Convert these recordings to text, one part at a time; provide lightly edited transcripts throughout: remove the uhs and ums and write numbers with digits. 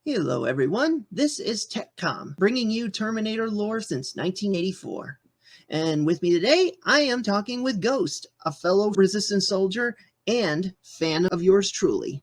Hello, everyone. This is TechCom, bringing you Terminator lore since 1984. And with me today, I am talking with Ghost, a fellow Resistance soldier and fan of yours truly.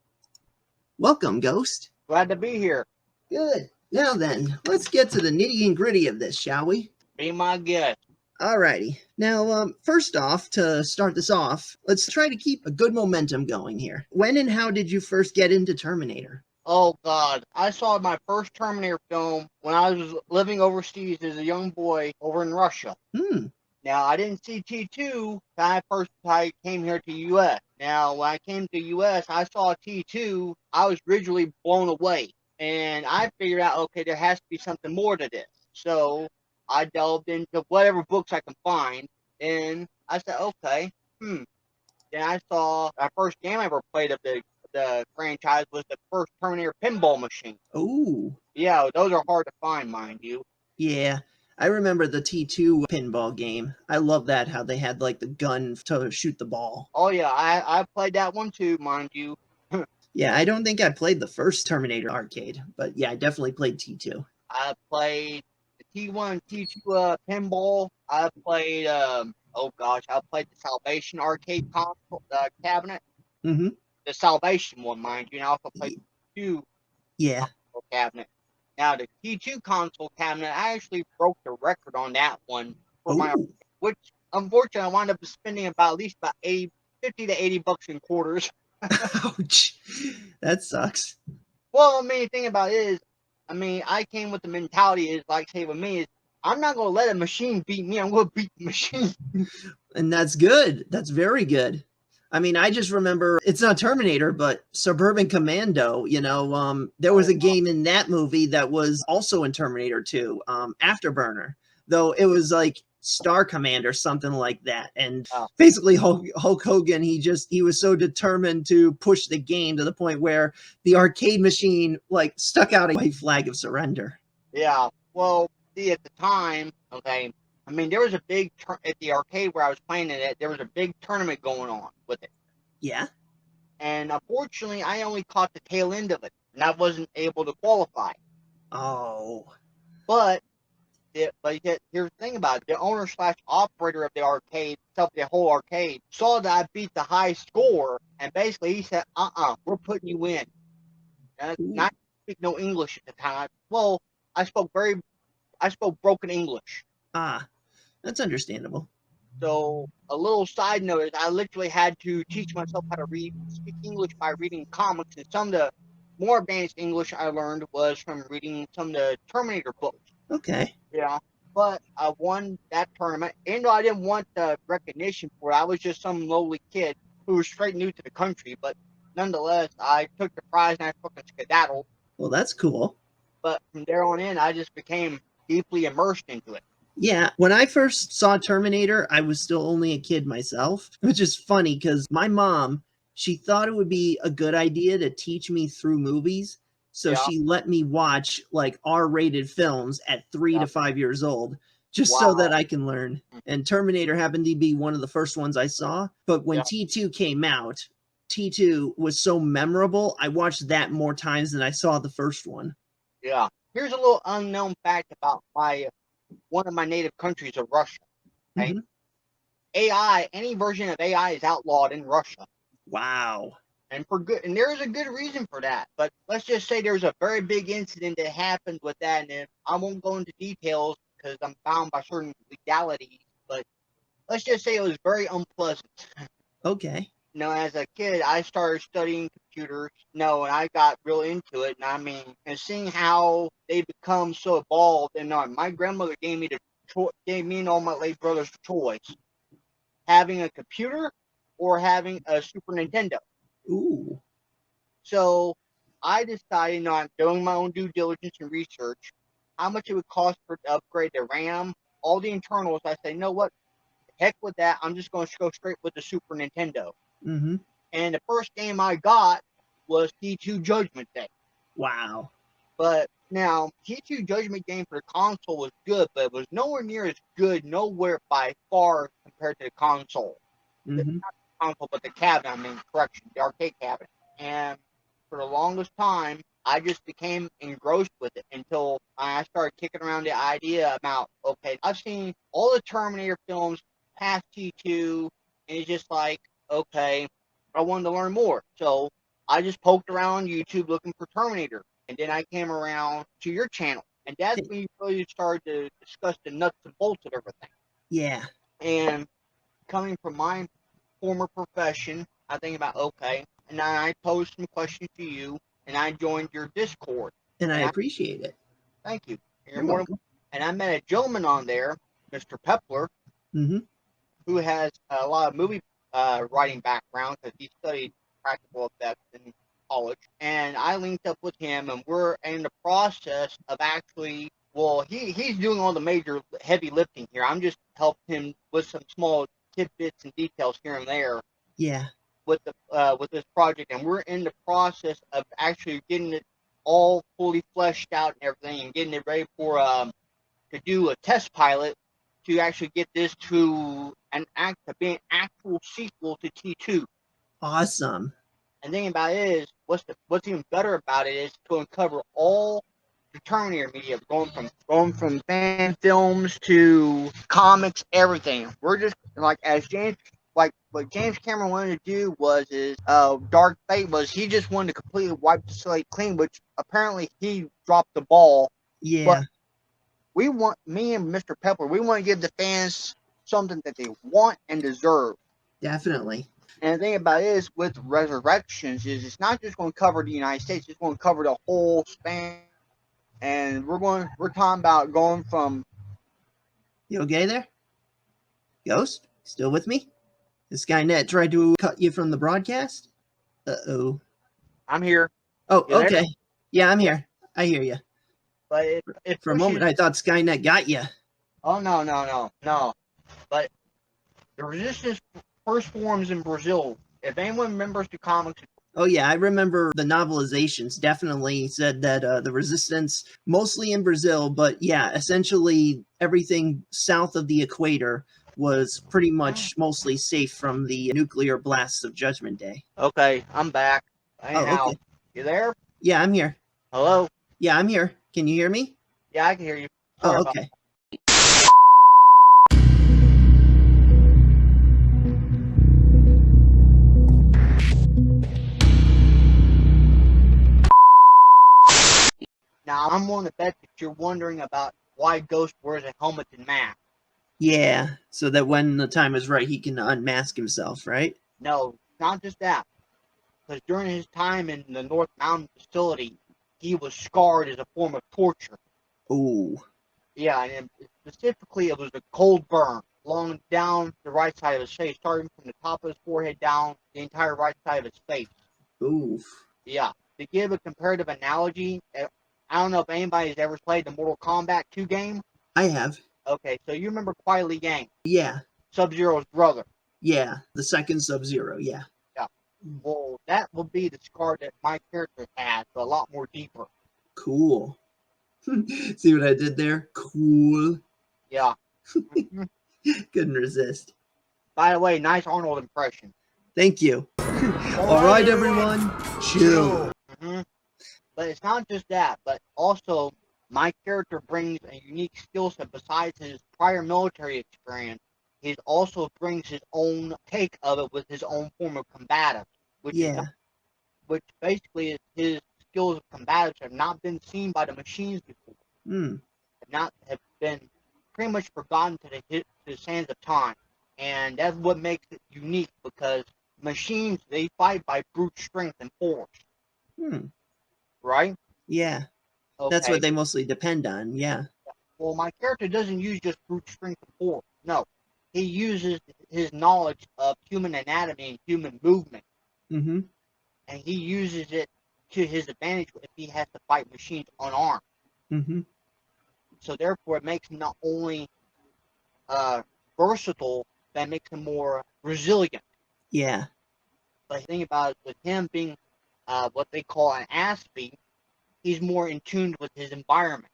Welcome, Ghost. Glad to be here. Good. Now then, let's get to the nitty and gritty of this, shall we? Be my guest. Alrighty. Now, first off, to start this off, let's try to keep a good momentum going here. When and how did you first get into Terminator? Oh, God. I saw my first Terminator film when I was living overseas as a young boy over in Russia. Now, I didn't see T2 when I came here to U.S. Now, when I came to U.S., I saw T2. I was visually blown away. And I figured out, okay, there has to be something more to this. So I delved into whatever books I can find. And I said, okay, Then I saw my first game I ever played of the franchise was the first Terminator pinball machine. Oh. Yeah, those are hard to find, mind you. Yeah. I remember the T2 pinball game. I love that, how they had like the gun to shoot the ball. Oh yeah, I played that one too, mind you. Yeah, I don't think I played the first Terminator arcade, but yeah, I definitely played T2. I played the T1, T2 pinball. I played I played the Salvation arcade console cabinet. Mm-hmm. The Salvation one, mind you, and I also played the T2 console cabinet. Now the T2 console cabinet, I actually broke the record on that one for my, which unfortunately I wound up spending at least 50 to 80 bucks in quarters. Ouch. That sucks. Well, I mean, the thing about it is, I came with the mentality is like, say, with me is, I'm not going to let a machine beat me. I'm going to beat the machine. And that's good. That's very good. I mean, I just remember, it's not Terminator, but Suburban Commando, there was a game in that movie that was also in Terminator 2, Afterburner, though it was like Star Command or something like that. And basically Hulk Hogan, he was so determined to push the game to the point where the arcade machine like stuck out a white flag of surrender. Yeah. Well, see, at the time, okay, there was a big, at the arcade where I was playing it, there was a big tournament going on with it. Yeah. And unfortunately, I only caught the tail end of it, and I wasn't able to qualify. Oh. But here's the thing about it. The owner / operator of the arcade, the whole arcade, saw that I beat the high score, and basically he said, we're putting you in. And not speak no English at the time. Well, I spoke broken English. Ah, that's understandable. So a little side note is I literally had to teach myself how to speak English by reading comics, and some of the more advanced English I learned was from reading some of the Terminator books. Okay. Yeah, but I won that tournament. Even though I didn't want the recognition for it, I was just some lowly kid who was straight new to the country. But nonetheless, I took the prize and I fucking skedaddled. Well, that's cool. But from there on in, I just became deeply immersed into it. Yeah, when I first saw Terminator, I was still only a kid myself, which is funny because my mom, she thought it would be a good idea to teach me through movies. So she let me watch like R-rated films at 3 to 5 years old, just so that I can learn. And Terminator happened to be one of the first ones I saw. But when T2 came out, T2 was so memorable, I watched that more times than I saw the first one. Yeah. Here's a little unknown fact about one of my native countries of Russia. Okay? Mm-hmm. AI, any version of AI is outlawed in Russia. Wow. And and there is a good reason for that. But let's just say there's a very big incident that happened with that, and I won't go into details because I'm bound by certain legalities. But let's just say it was very unpleasant. Okay. As a kid, I started studying computers, and I got real into it. And seeing how they become so evolved, and my grandmother gave me and all my late brothers the choice: having a computer or having a Super Nintendo. Ooh. So I decided, I'm doing my own due diligence and research, how much it would cost to upgrade the RAM, all the internals. I say, you know what? Heck with that. I'm just going to go straight with the Super Nintendo. Mm-hmm. And the first game I got was T2 Judgment Day. Wow. But now, T2 Judgment Game for the console was good, but it was nowhere near as good, nowhere by far compared to the console. Mm-hmm. Not the console, but the cabinet, the arcade cabinet. And for the longest time, I just became engrossed with it until I started kicking around the idea about, okay, I've seen all the Terminator films past T2, and it's just like, okay, I wanted to learn more. So I just poked around on YouTube looking for Terminator, and then I came around to your channel, and that's when you really started to discuss the nuts and bolts of everything. Yeah. And coming from my former profession, I think about, okay, and then I posed some questions to you, and I joined your Discord. And I appreciate it. Thank you. You're welcome. And I met a gentleman on there, Mr. Pepler, mm-hmm. who has a lot of movie writing background because he studied practical effects in college. And I linked up with him, and we're in the process of actually, well, he's doing all the major heavy lifting here. I'm just helping him with some small tidbits and details here and there. Yeah. With this project, and we're in the process of actually getting it all fully fleshed out and everything, and getting it ready for to do a test pilot to actually get this to be an actual sequel to T2. Awesome. And the thing about it is, what's even better about it is it's going to cover all the Terminator media, going from fan films to comics, everything. We're just like, as James, like what James Cameron wanted to do was Dark Fate was, he just wanted to completely wipe the slate clean, which apparently he dropped the ball. Yeah. But me and Mr. Pepper, we want to give the fans something that they want and deserve. Definitely. And the thing about it is, with Resurrections, is it's not just going to cover the United States; it's going to cover the whole span. And we're talking about going from. You okay there? Ghost? Still with me? Has Skynet tried to cut you from the broadcast? Uh-oh. I'm here. Oh, okay. Yeah, I'm here. I hear you. But for a moment, I thought Skynet got you. Oh, no. But the Resistance first forms in Brazil. If anyone remembers the comics. Oh, yeah, I remember the novelizations definitely said that the Resistance, mostly in Brazil, but yeah, essentially everything south of the equator was pretty much mostly safe from the nuclear blasts of Judgment Day. Okay, I'm back. Anyhow, oh, okay. You there? Yeah, I'm here. Hello? Yeah, I'm here. Can you hear me? Yeah, I can hear you. Sorry okay. Now, I'm willing to bet that you're wondering about why Ghost wears a helmet and mask. Yeah, so that when the time is right, he can unmask himself, right? No, not just that. Because during his time in the North Mountain facility, he was scarred as a form of torture. Ooh. Yeah, and specifically, it was a cold burn along down the right side of his face, starting from the top of his forehead down the entire right side of his face. Oof. Yeah. To give a comparative analogy, I don't know if anybody's ever played the Mortal Kombat 2 game. I have. Okay, so you remember Kuai Li Yang? Yeah. Sub-Zero's brother. Yeah, the second Sub-Zero, yeah. Yeah. Well, that will be the scar that my character has, but a lot more deeper. Cool. See what I did there? Cool. Yeah. Couldn't resist. By the way, nice Arnold impression. Thank you. All right, everyone. Chill. Mm-hmm. But it's not just that, but also my character brings a unique skill set besides his prior military experience. He also brings his own take of it with his own form of combative, which which basically is his skills of combatives have not been seen by the machines before. Have been pretty much forgotten to the sands of time. And that's what makes it unique, because machines, they fight by brute strength and force. Right? Yeah. Okay. That's what they mostly depend on, yeah. Well, my character doesn't use just brute strength and force. No. He uses his knowledge of human anatomy and human movement. Mm-hmm. And he uses it to his advantage if he has to fight machines unarmed. Mm-hmm. So therefore, it makes him not only versatile, but it makes him more resilient. Yeah. But the thing about it, with him being what they call an Aspie, he's more in tune with his environment.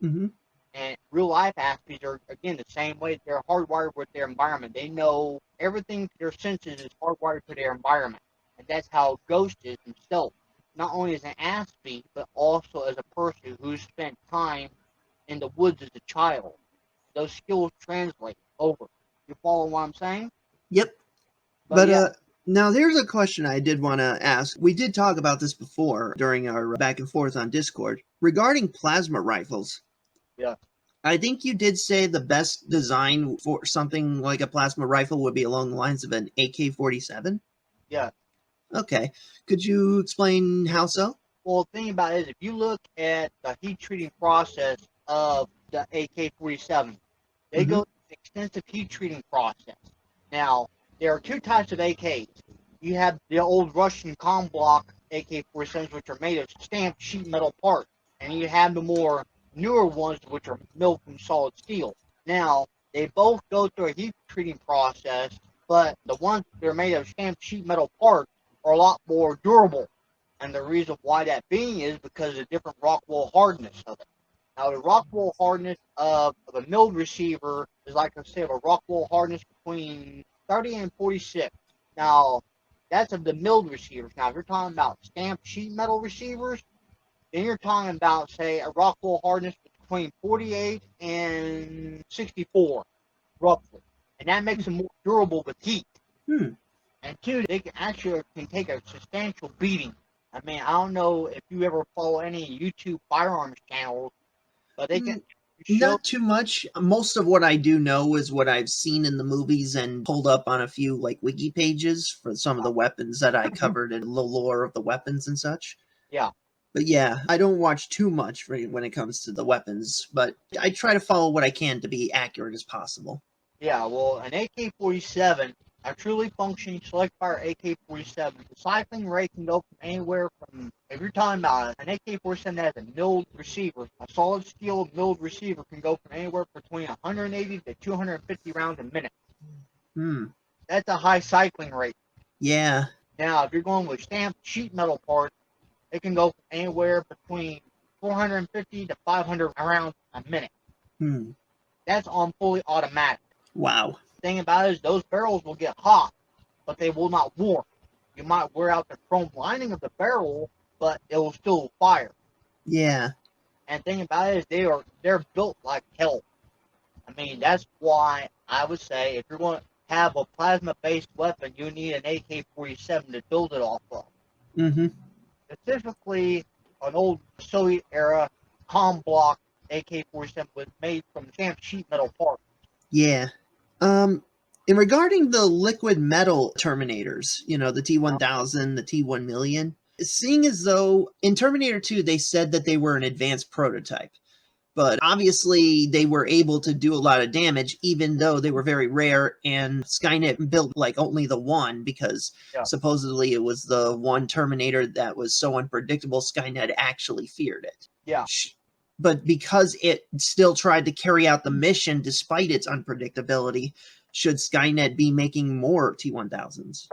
Mm-hmm. And real life Aspies are, again, the same way. They're hardwired with their environment. They know everything, their senses is hardwired to their environment. And that's how Ghost is himself. not only as an athlete, but also as a person who spent time in the woods as a child. Those skills translate over. You follow what I'm saying? Yep. But yeah. Now there's a question I did want to ask. We did talk about this before during our back and forth on Discord regarding plasma rifles. Yeah. I think you did say the best design for something like a plasma rifle would be along the lines of an AK-47? Yeah. Okay. Could you explain how so? Well, the thing about it is, if you look at the heat treating process of the AK-47, they go through an extensive heat treating process. Now, there are two types of AKs. You have the old Russian com block AK-47s, which are made of stamped sheet metal parts, and you have the more newer ones, which are milled from solid steel. Now, they both go through a heat treating process, but the ones that are made of stamped sheet metal parts are a lot more durable. And the reason why that being is because of the different rock wool hardness of it. Now, the rock wool hardness of a milled receiver is, like I said, a rock wool hardness between 30 and 46. Now, that's of the milled receivers. Now, if you're talking about stamped sheet metal receivers, then you're talking about, say, a rock wool hardness between 48 and 64, roughly. And that makes them more durable with heat. And two, they can take a substantial beating. I mean, I don't know if you ever follow any YouTube firearms channels, but they can show. Not too much. Most of what I do know is what I've seen in the movies and pulled up on a few like wiki pages for some of the weapons that I covered and the lore of the weapons and such. Yeah. But yeah, I don't watch too much when it comes to the weapons, but I try to follow what I can to be accurate as possible. Yeah, well, an AK-47, a truly functioning select fire AK-47, the cycling rate can go from anywhere from, if you're talking about an AK-47 that has a milled receiver, a solid steel milled receiver can go from anywhere between 180 to 250 rounds a minute. That's a high cycling rate. Yeah. Now, if you're going with stamped sheet metal parts, it can go from anywhere between 450 to 500 rounds a minute. That's on fully automatic. Wow. The thing about it is those barrels will get hot, but they will not warm. You might wear out the chrome lining of the barrel, but it will still fire. Yeah. And the thing about it is they're built like hell. I mean, that's why I would say if you're going to have a plasma-based weapon, you need an AK-47 to build it off of. Specifically, an old Soviet-era com block AK-47 was made from stamped sheet metal parts. Yeah. In regarding the liquid metal Terminators, you know, the T-1000, the T-1 seeing as though in Terminator 2 they said that they were an advanced prototype, but obviously they were able to do a lot of damage even though they were very rare, and Skynet built like only the one because supposedly it was the one Terminator that was so unpredictable Skynet actually feared it. Yeah. But because it still tried to carry out the mission despite its unpredictability, should Skynet be making more T-1000s?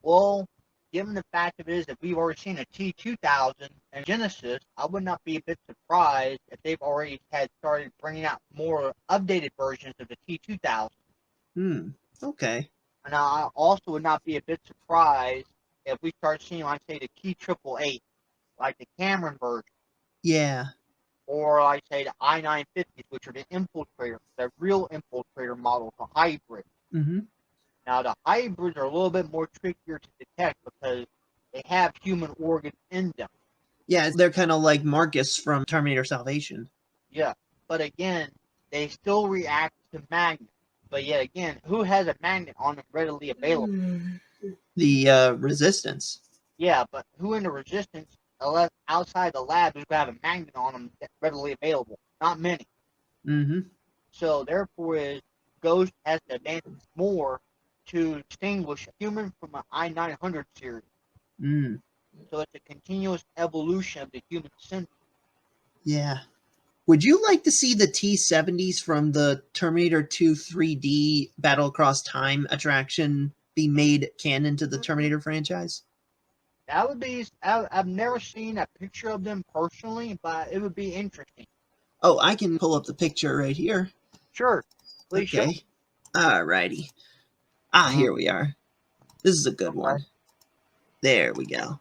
Well, given the fact of it is that we've already seen a T-2000 and Genesis, I would not be a bit surprised if they've already had started bringing out more updated versions of the T-2000. Okay. And I also would not be a bit surprised if we start seeing, like, say, the T-888, like the Cameron version. Yeah. Or, like, say, the I-950s, which are the infiltrator, the real infiltrator model, the hybrid. Now, the hybrids are a little bit more trickier to detect because they have human organs in them. Yeah, they're kind of like Marcus from Terminator Salvation. Yeah, but again, they still react to magnets. But yet again, who has a magnet on them readily available? The Resistance. Yeah, but who in the Resistance, outside the lab, is going to have a magnet on them readily available? Not many. So therefore, Ghost has to advance more to distinguish a human from an I-900 series. So it's a continuous evolution of the human syndrome. Yeah. Would you like to see the T-70s from the Terminator 2 3D Battle Across Time attraction be made canon to the Terminator franchise? That would be... I've never seen a picture of them personally, but it would be interesting. Oh, I can pull up the picture right here. Sure. Please show. Okay. Alrighty. Here we are. This is a good one. There we go.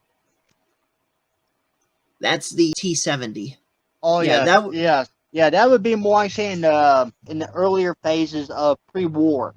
That's the T-70. Oh Yeah, yes. Yeah, that would be more like saying in the earlier phases of pre-war.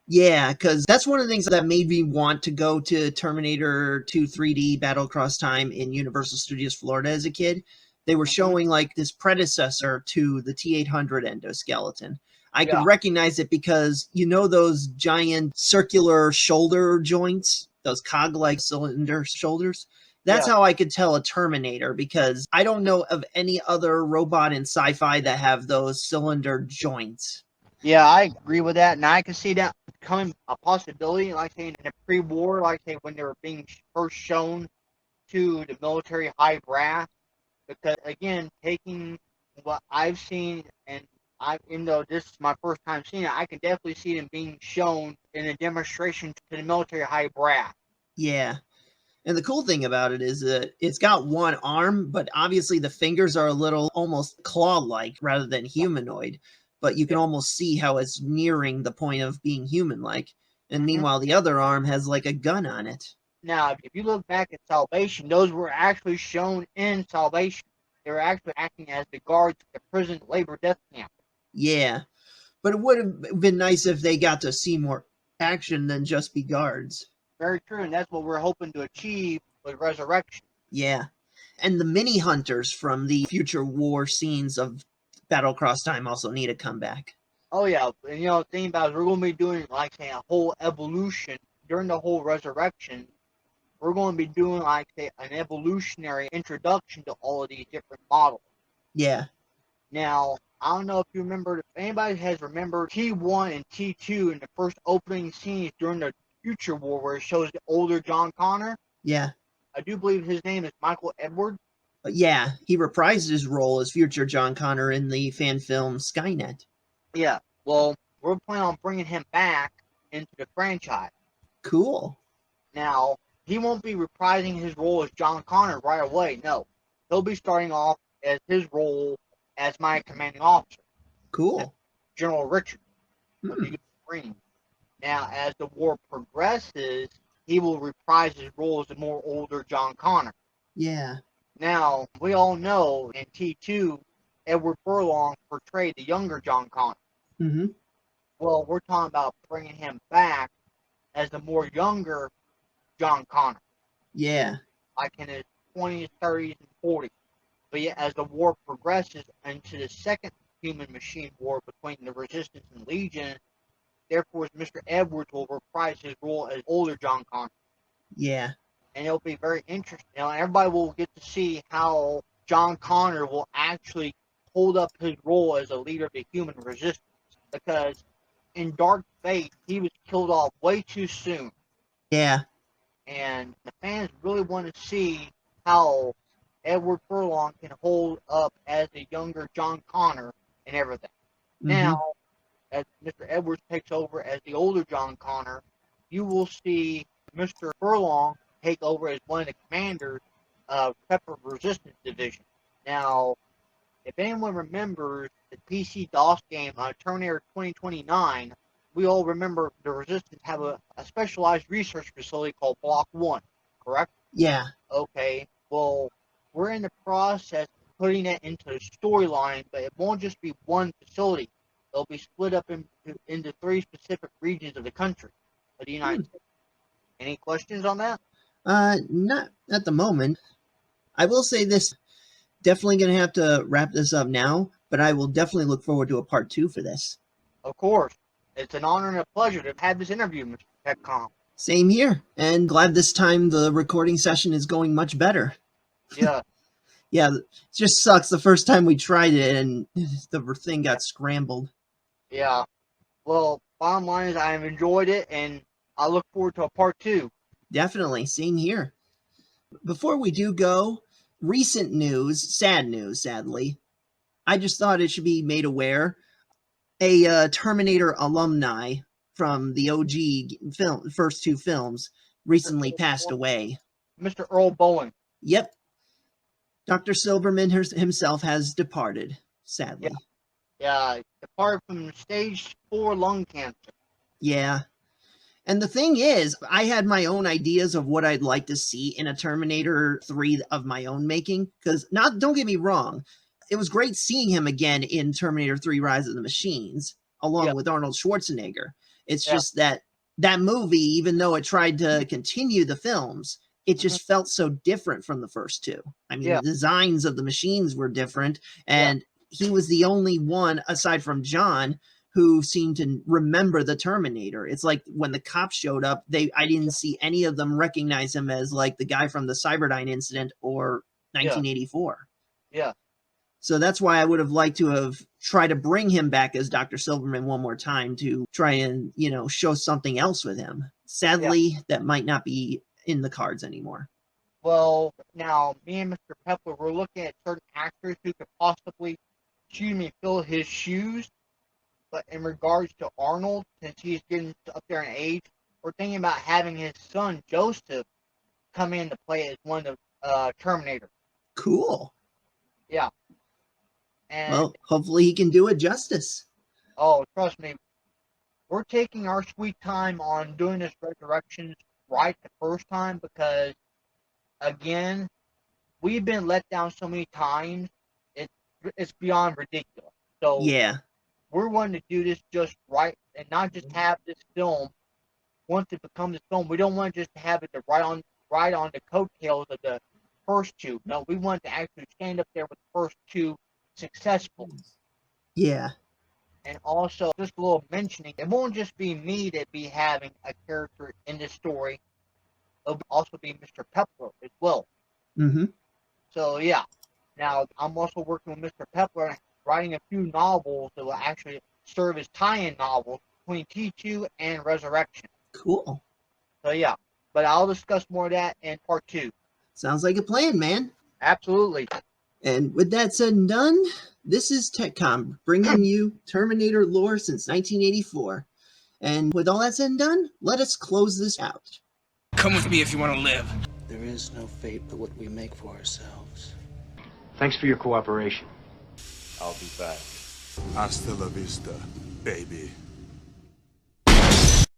Yeah, because that's one of the things that made me want to go to Terminator 2 3D Battle Across Time in Universal Studios Florida as a kid. They were showing like this predecessor to the T-800 Endoskeleton. I could recognize it because you know those giant circular shoulder joints, those cog-like cylinder shoulders? That's how I could tell a Terminator, because I don't know of any other robot in sci-fi that have those cylinder joints. Yeah, I agree with that, and I can see that becoming a possibility, like saying in the pre-war, like say when they were being first shown to the military high brass. Because again, taking what I've seen, and even though this is my first time seeing it, I can definitely see them being shown in a demonstration to the military high brass. Yeah. And the cool thing about it is that it's got one arm, but obviously the fingers are a little almost claw-like rather than humanoid. But you can almost see how it's nearing the point of being human-like. And meanwhile, the other arm has like a gun on it. Now, if you look back at Salvation, those were actually shown in Salvation. They were actually acting as the guards at the prison labor death camp. Yeah. But it would have been nice if they got to see more action than just be guards. Very true, and that's what we're hoping to achieve with Resurrection. Yeah. And the mini hunters from the future war scenes of Battle Across Time also need to come back. Oh yeah, and the thing about it is we're going to be doing like say a whole evolution during the whole Resurrection. We're going to be doing like say an evolutionary introduction to all of these different models. Yeah. Now, I don't know if you remember, if anybody has remembered T1 and T2 in the first opening scenes during the Future War, where it shows the older John Connor. Yeah. I do believe his name is Michael Edward. Yeah, he reprised his role as future John Connor in the fan film Skynet. Yeah, well, we're planning on bringing him back into the franchise. Cool. Now, he won't be reprising his role as John Connor right away. No, he'll be starting off as his role as my commanding officer. Cool. General Richard of the Marines. Now, as the war progresses, he will reprise his role as a more older John Connor. Yeah. Now, we all know in T2, Edward Furlong portrayed the younger John Connor. Mm-hmm. Well, we're talking about bringing him back as the more younger John Connor. Yeah. Like in his 20s, 30s, and 40s. But yet, as the war progresses into the second human-machine war between the Resistance and Legion, therefore, Mr. Edwards will reprise his role as older John Connor. Yeah. And it'll be very interesting. Everybody will get to see how John Connor will actually hold up his role as a leader of the human resistance. Because in Dark Fate, he was killed off way too soon. Yeah. And the fans really want to see how Edward Furlong can hold up as a younger John Connor and everything. Mm-hmm. Now, as Mr. Edwards takes over as the older John Connor, you will see Mr. Furlong take over as one of the commanders of Pepper Resistance Division. Now, if anyone remembers the PC DOS game Terminator 2029, we all remember the Resistance have a specialized research facility called Block 1, correct? Yeah. Okay, well, we're in the process of putting that into the storyline, but it won't just be one facility. They'll be split up into 3 specific regions of the country, of the United States. Any questions on that? Not at the moment. I will say this, definitely going to have to wrap this up now, but I will definitely look forward to a part 2 for this. Of course. It's an honor and a pleasure to have this interview, Mr. Petcom. Same here, and glad this time the recording session is going much better. Yeah. Yeah, it just sucks the first time we tried it and the thing got scrambled. Yeah. Well, bottom line is I've enjoyed it, and I look forward to a part 2. Definitely, same here. Before we do go, recent news, sad news, sadly. I just thought it should be made aware. A Terminator alumni from the OG film, first 2 films, recently passed away. Mr. Earl Boen. Yep. Dr. Silverman himself has departed, sadly. Yeah, departed from stage 4 lung cancer. Yeah. And the thing is, I had my own ideas of what I'd like to see in a Terminator 3 of my own making. Because, don't get me wrong, it was great seeing him again in Terminator 3 Rise of the Machines, along with Arnold Schwarzenegger. It's just that movie, even though it tried to continue the films, it just felt so different from the first two. I mean, the designs of the machines were different, and he was the only one, aside from John, who seemed to remember the Terminator. It's like when the cops showed up, I didn't see any of them recognize him as like the guy from the Cyberdyne incident or 1984. Yeah. So that's why I would have liked to have tried to bring him back as Dr. Silverman one more time to try and, show something else with him. Sadly, that might not be in the cards anymore. Well, now, me and Mr. Pepler, we're looking at certain actors who could possibly, fill his shoes. But in regards to Arnold, since he's getting up there in age, we're thinking about having his son, Joseph, come in to play as one of Terminator. Cool. Yeah. And, well, hopefully he can do it justice. Oh, trust me. We're taking our sweet time on doing this Resurrections right the first time because, again, we've been let down so many times, it's beyond ridiculous. So yeah, we're wanting to do this just right and not just have this film. Once it becomes a film, we don't want to just have it to ride on the coattails of the first two. No, we want to actually stand up there with the first two successful. Yeah. And also, just a little mentioning, it won't just be me that be having a character in this story. It'll also be Mr. Pepler as well. Mm-hmm. So, yeah. Now, I'm also working with Mr. Pepler, writing a few novels that will actually serve as tie-in novels between T2 and Resurrection. Cool. So, yeah. But I'll discuss more of that in part 2. Sounds like a plan, man. Absolutely. And with that said and done, this is TechCom, bringing you Terminator lore since 1984. And with all that said and done, let us close this out. Come with me if you want to live. There is no fate but what we make for ourselves. Thanks for your cooperation. I'll be back. Hasta la vista, baby.